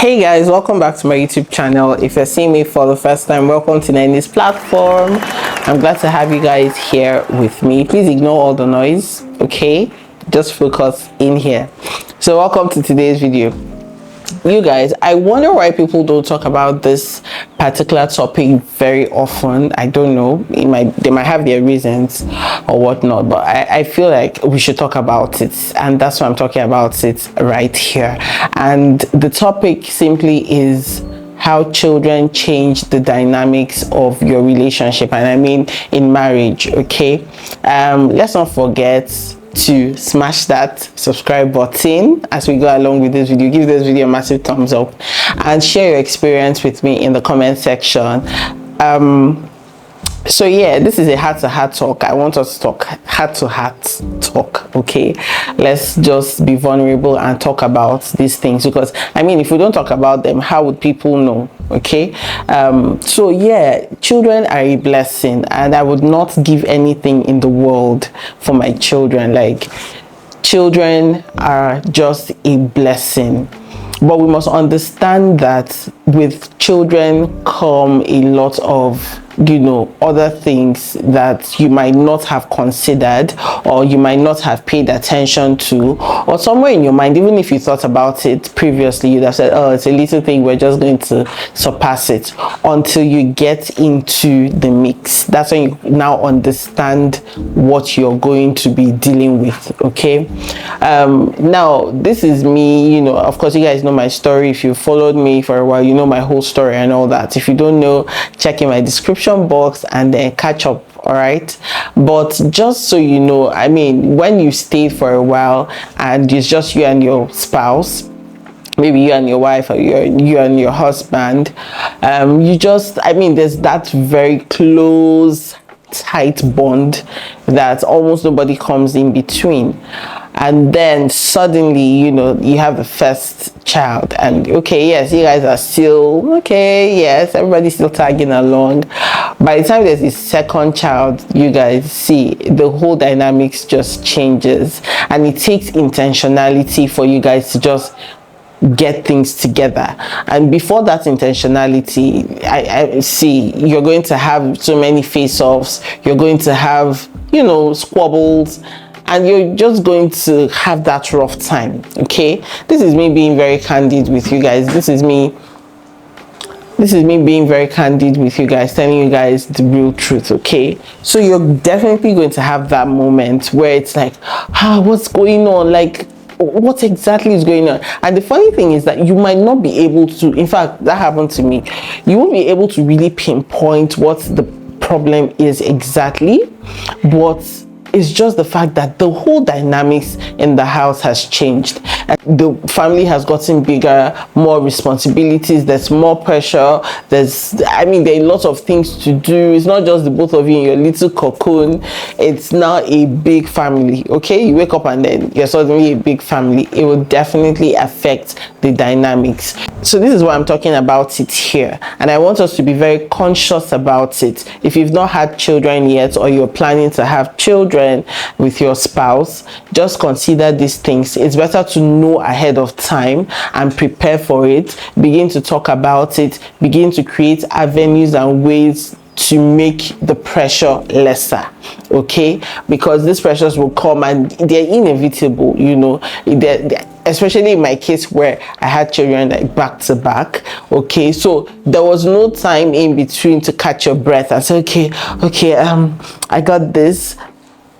Hey guys, welcome back to my YouTube channel. If you're seeing me for the first time, welcome to Nenny's platform. I'm glad to have you guys here with me. Please ignore all the noise, okay? Just focus in here. So welcome to today's video. You guys, I wonder why people don't talk about this particular topic very often. I don't know, they might have their reasons or whatnot, but I feel like we should talk about it, and that's why I'm talking about it right here. And the topic simply is how children change the dynamics of your relationship, and I mean in marriage. Okay, let's not forget to smash that subscribe button as we go along with this video. Give this video a massive thumbs up and share your experience with me in the comment section. So yeah, this is a heart-to-heart talk. I want us to talk heart-to-heart talk. Okay, let's just be vulnerable and talk about these things, because I mean, if we don't talk about them, how would people know? Okay, so yeah, children are a blessing, and I would not give anything in the world for my children. Like, children are just a blessing. But we must understand that with children come a lot of, you know, other things that you might not have considered, or you might not have paid attention to, or somewhere in your mind, even if you thought about it previously, you'd have said, oh, it's a little thing, we're just going to surpass it, until you get into the mix. That's when you now understand what you're going to be dealing with. Okay, now this is me, you know, of course you guys know my story. If you followed me for a while, you know my whole story and all that. If you don't know, check in my description box and then catch up. All right, but just so you know, I mean, when you stay for a while and it's just you and your spouse, maybe you and your wife, or you and your husband, you just, I mean, there's that very close, tight bond that almost nobody comes in between. And then suddenly, you know, you have the first child, and okay, yes, you guys are still okay, yes, everybody's still tagging along. By the time there's a second child, you guys see the whole dynamics just changes, and it takes intentionality for you guys to just get things together. And before that intentionality, I see you're going to have so many face-offs, you're going to have, you know, squabbles, and you're just going to have that rough time. Okay, this is me being very candid with you guys. This is me being very candid with you guys, telling you guys the real truth. Okay, so you're definitely going to have that moment where it's like, what's going on? Like, what exactly is going on? And the funny thing is that you might not be able to, in fact, that happened to me, you won't be able to really pinpoint what the problem is exactly, but it's just the fact that the whole dynamics in the house has changed, and the family has gotten bigger, more responsibilities, there's more pressure, there's, I mean, there are lots of things to do. It's not just the both of you in your little cocoon, it's now a big family. Okay, you wake up and then you're suddenly a big family. It will definitely affect the dynamics. So this is why I'm talking about it here, and I want us to be very conscious about it. If you've not had children yet, or you're planning to have children with your spouse, just consider these things. It's better to know ahead of time and prepare for it. Begin to talk about it, begin to create avenues and ways to make the pressure lesser. Okay, because these pressures will come and they're inevitable, you know. Especially in my case where I had children like back to back. Okay, so there was no time in between to catch your breath and say, okay, I got this,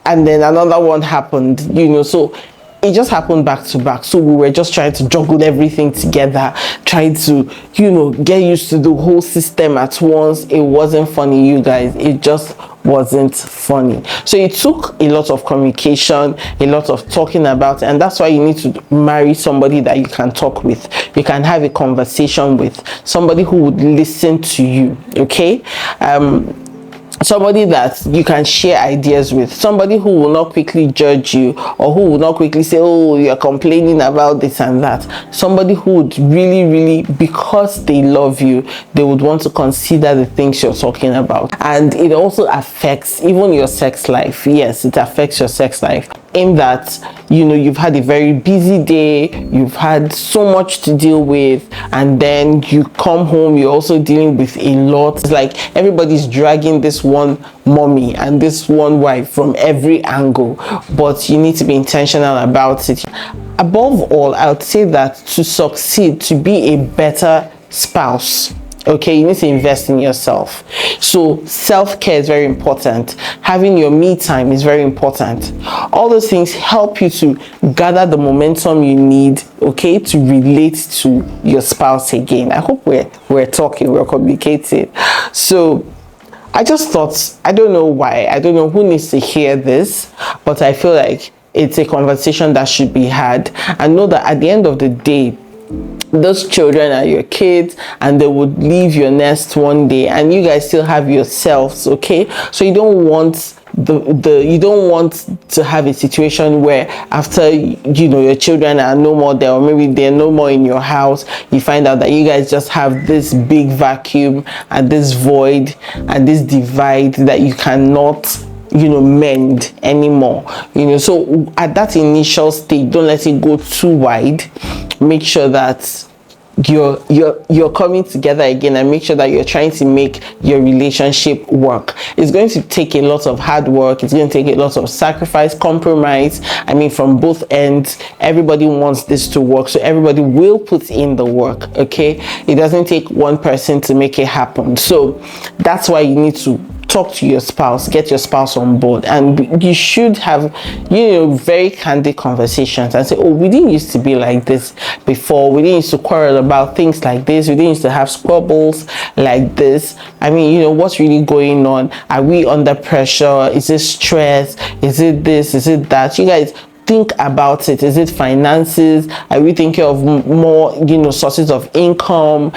and then another one happened, you know. So it just happened back to back. So we were just trying to juggle everything together, trying to, you know, get used to the whole system at once. It wasn't funny, you guys. It just wasn't funny. So it took a lot of communication, a lot of talking about, and that's why you need to marry somebody that you can talk with, you can have a conversation with, somebody who would listen to you. Okay, somebody that you can share ideas with, somebody who will not quickly judge you, or who will not quickly say, oh, you're complaining about this and that. Somebody who would really, because they love you, they would want to consider the things you're talking about. And it also affects even your sex life. Yes, it affects your sex life. in that, you know, you've had a very busy day, you've had so much to deal with, and then you come home, you're also dealing with a lot. It's like everybody's dragging this one mommy and this one wife from every angle, but you need to be intentional about it. Above all, I would say that to succeed, to be a better spouse, okay, you need to invest in yourself. So self-care is very important. Having your me time is very important. All those things help you to gather the momentum you need, okay, to relate to your spouse again. I hope we're talking, we're communicating. So I just thought, I don't know why, I don't know who needs to hear this, but I feel like it's a conversation that should be had. And know that at the end of the day, those children are your kids, and they would leave your nest one day, and you guys still have yourselves, okay? So you don't want you don't want to have a situation where after, you know, your children are no more there, or maybe they're no more in your house, you find out that you guys just have this big vacuum and this void and this divide that you cannot, you know, mend anymore. You know, so at that initial stage, don't let it go too wide. Make sure that you're coming together again, and make sure that you're trying to make your relationship work. It's going to take a lot of hard work, it's going to take a lot of sacrifice, compromise. I mean, from both ends, everybody wants this to work, so everybody will put in the work, okay? It doesn't take one person to make it happen. So that's why you need to talk to your spouse, get your spouse on board, and you should have, you know, very candid conversations and say, oh, we didn't used to be like this before, we didn't used to quarrel about things like this, we didn't used to have squabbles like this. I mean, you know, what's really going on? Are we under pressure? Is it stress? Is it this? Is it that? You guys think about it. Is it finances? Are we thinking of more, you know, sources of income?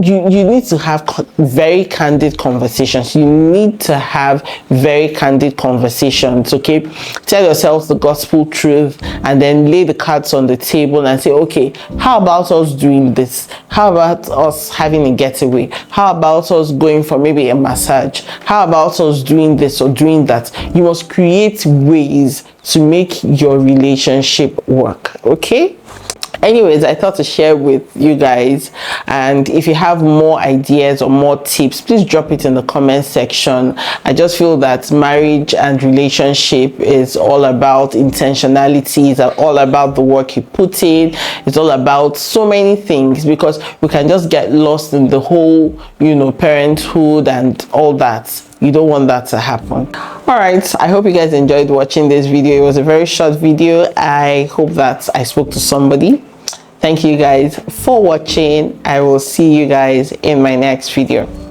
You need to have very candid conversations. You need to have very candid conversations, okay? Tell yourselves the gospel truth, and then lay the cards on the table and say, okay, how about us doing this? How about us having a getaway? How about us going for maybe a massage? How about us doing this or doing that? You must create ways to make your relationship work, okay? Anyways, I thought to share with you guys, and if you have more ideas or more tips, please drop it in the comment section. I just feel that marriage and relationship is all about intentionality. It's all about the work you put in. It's all about so many things, because we can just get lost in the whole, you know, parenthood and all that. You don't want that to happen. All right, I hope you guys enjoyed watching this video. It was a very short video. I hope that I spoke to somebody. Thank you guys for watching. I will see you guys in my next video.